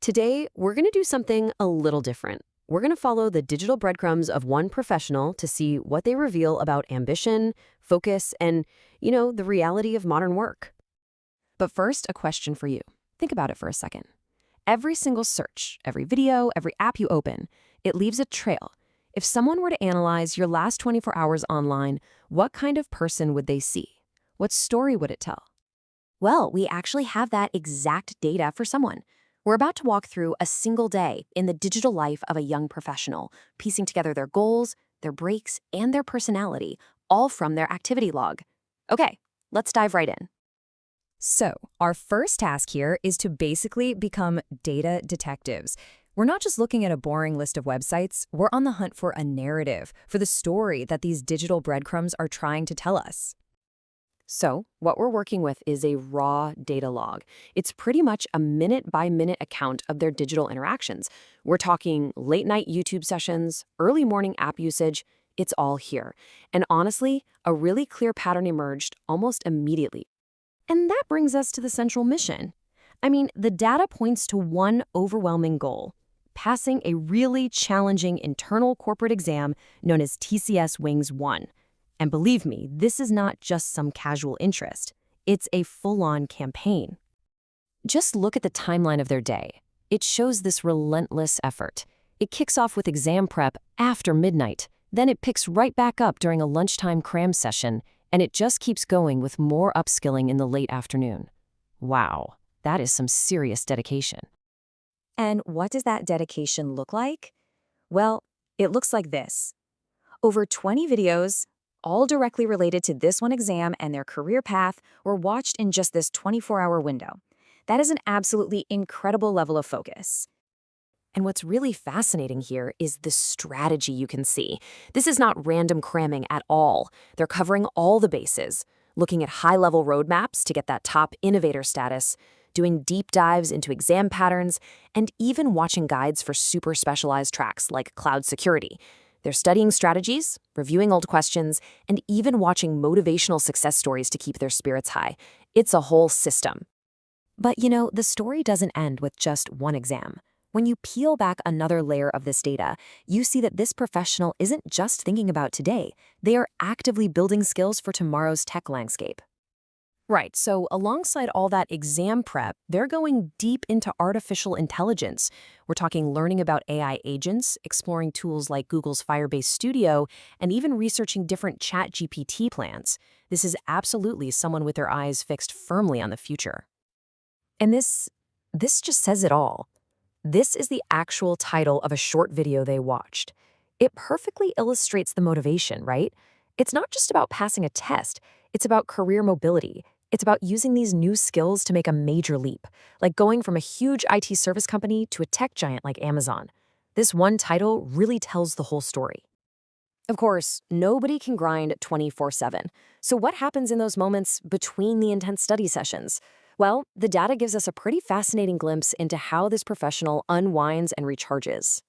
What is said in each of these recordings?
Today, we're going to do something a little different. We're going to follow the digital breadcrumbs of one professional to see what they reveal about ambition, focus, and, the reality of modern work. But first, a question for you. Think about it for a second. Every single search, every video, every app you open, it leaves a trail. If someone were to analyze your last 24 hours online, what kind of person would they see? What story would it tell? Well, we actually have that exact data for someone. We're about to walk through a single day in the digital life of a young professional, piecing together their goals, their breaks, and their personality, all from their activity log. Okay, let's dive right in. So, our first task here is to basically become data detectives. We're not just looking at a boring list of websites, we're on the hunt for a narrative, for the story that these digital breadcrumbs are trying to tell us. So, what we're working with is a raw data log. It's pretty much a minute-by-minute account of their digital interactions. We're talking late-night YouTube sessions, early morning app usage. It's all here. And honestly, a really clear pattern emerged almost immediately. And that brings us to the central mission. The data points to one overwhelming goal: passing a really challenging internal corporate exam known as TCS Wings 1. And believe me, this is not just some casual interest. It's a full-on campaign. Just look at the timeline of their day. It shows this relentless effort. It kicks off with exam prep after midnight. Then it picks right back up during a lunchtime cram session, and it just keeps going with more upskilling in the late afternoon. Wow, that is some serious dedication. And what does that dedication look like? Well, it looks like this. Over 20 videos, all directly related to this one exam and their career path, were watched in just this 24-hour window. That is an absolutely incredible level of focus. And what's really fascinating here is the strategy you can see. This is not random cramming at all. They're covering all the bases, looking at high-level roadmaps to get that top innovator status, doing deep dives into exam patterns, and even watching guides for super specialized tracks like cloud security. They're studying strategies, reviewing old questions, and even watching motivational success stories to keep their spirits high. It's a whole system. But the story doesn't end with just one exam. When you peel back another layer of this data, you see that this professional isn't just thinking about today. They are actively building skills for tomorrow's tech landscape. Right, so alongside all that exam prep, they're going deep into artificial intelligence. We're talking learning about AI agents, exploring tools like Google's Firebase Studio, and even researching different ChatGPT plans. This is absolutely someone with their eyes fixed firmly on the future. And this just says it all. This is the actual title of a short video they watched. It perfectly illustrates the motivation, right? It's not just about passing a test. It's about career mobility. It's about using these new skills to make a major leap, like going from a huge IT service company to a tech giant like Amazon. This one title really tells the whole story. Of course, nobody can grind 24/7. So what happens in those moments between the intense study sessions? Well, the data gives us a pretty fascinating glimpse into how this professional unwinds and recharges.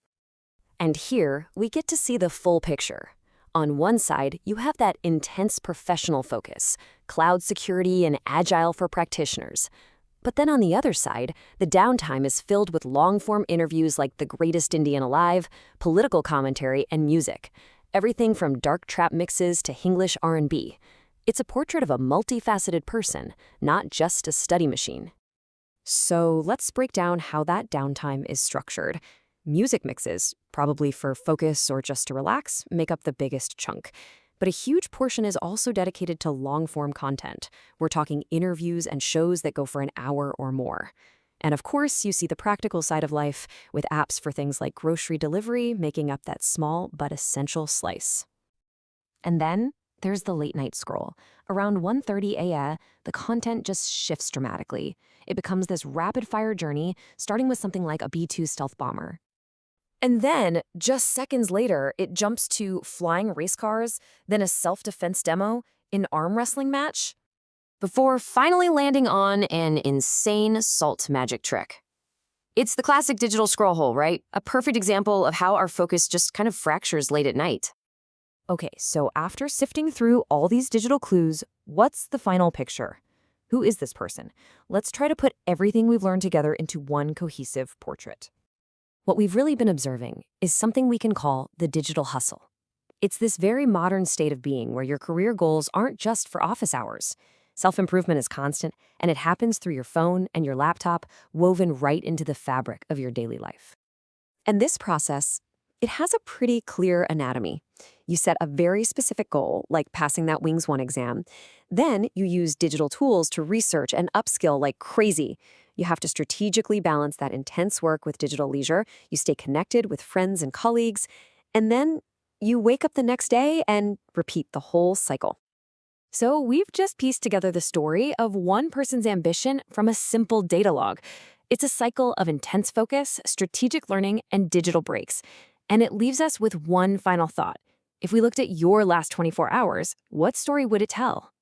And here, we get to see the full picture. On one side, you have that intense professional focus, cloud security and agile for practitioners. But then on the other side, the downtime is filled with long-form interviews like The Greatest Indian Alive, political commentary, and music. Everything from dark trap mixes to Hinglish R&B. It's a portrait of a multifaceted person, not just a study machine. So let's break down how that downtime is structured. Music mixes, probably for focus or just to relax, make up the biggest chunk. But a huge portion is also dedicated to long-form content. We're talking interviews and shows that go for an hour or more. And of course, you see the practical side of life, with apps for things like grocery delivery making up that small but essential slice. And then there's the late-night scroll. Around 1:30 a.m., the content just shifts dramatically. It becomes this rapid-fire journey, starting with something like a B-2 stealth bomber. And then, just seconds later, it jumps to flying race cars, then a self-defense demo, an arm wrestling match, before finally landing on an insane salt magic trick. It's the classic digital scroll hole, right? A perfect example of how our focus just kind of fractures late at night. Okay, so after sifting through all these digital clues, what's the final picture? Who is this person? Let's try to put everything we've learned together into one cohesive portrait. What we've really been observing is something we can call the digital hustle. It's this very modern state of being where your career goals aren't just for office hours. Self-improvement is constant, and it happens through your phone and your laptop, woven right into the fabric of your daily life. And this process, it has a pretty clear anatomy. You set a very specific goal, like passing that Wings 1 exam. Then you use digital tools to research and upskill like crazy. You have to strategically balance that intense work with digital leisure. You stay connected with friends and colleagues. And then you wake up the next day and repeat the whole cycle. So we've just pieced together the story of one person's ambition from a simple data log. It's a cycle of intense focus, strategic learning, and digital breaks. And it leaves us with one final thought. If we looked at your last 24 hours, what story would it tell?